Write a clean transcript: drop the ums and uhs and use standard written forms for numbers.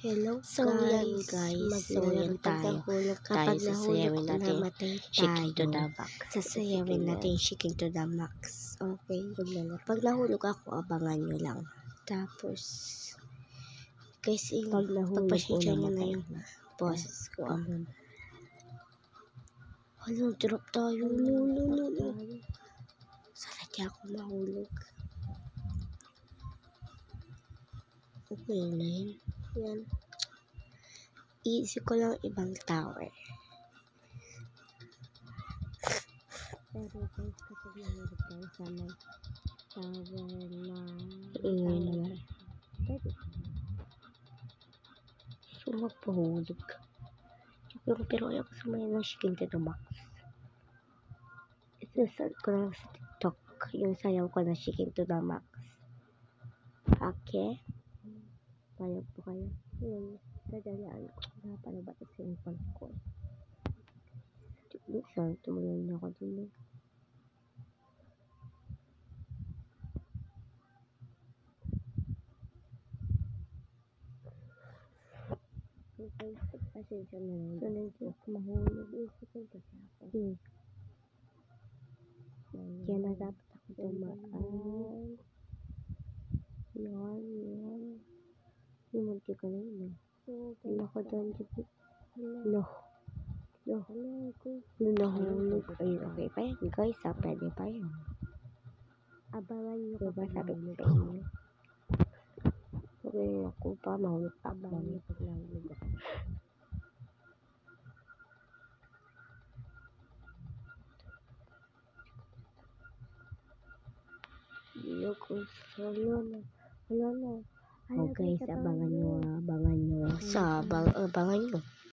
Hello So yan guys, so yan tayo sasayawin natin Chicken to the Max. Sasayawin natin Chicken to the Max. Okay. Pag nahulog ako, abangan nyo lang. Tapos, guys, pagpasensya nyo na yung boses ko. Hala, drop tayo. No. Sana di ako mahulog. Okay na yun. Yan. Easy ko lang ibang tower. Pero guys, kapag nahulog tayo sa may tower na ingay naman. So, magpahulog. Pero ayaw ko sumayin ng Chicken to the Max. Isasal ko lang sa TikTok yung sayaw ko na Chicken to the Max. Okay? Payaw po kayo. Yun. Dadayaan ko. Napalabas sa cellphone ko. Saan tumulan na ako dun. Pasensya na lang. So, hindi ako mahulog. Isip ko kasi ako. Kaya na dapat ako tumaan. Yan. Himunti ko na yun. Ano ko doon? No. Nahulog. Ayun, okay pa yan. Guys, pwede pa yan. Abangan nyo diba sabi ko sa inyo. Okay, ako pa mahulog. Abangan nyo pag nahulog ako. Hello na. Oh guys, abangan nyo. Abangan nyo.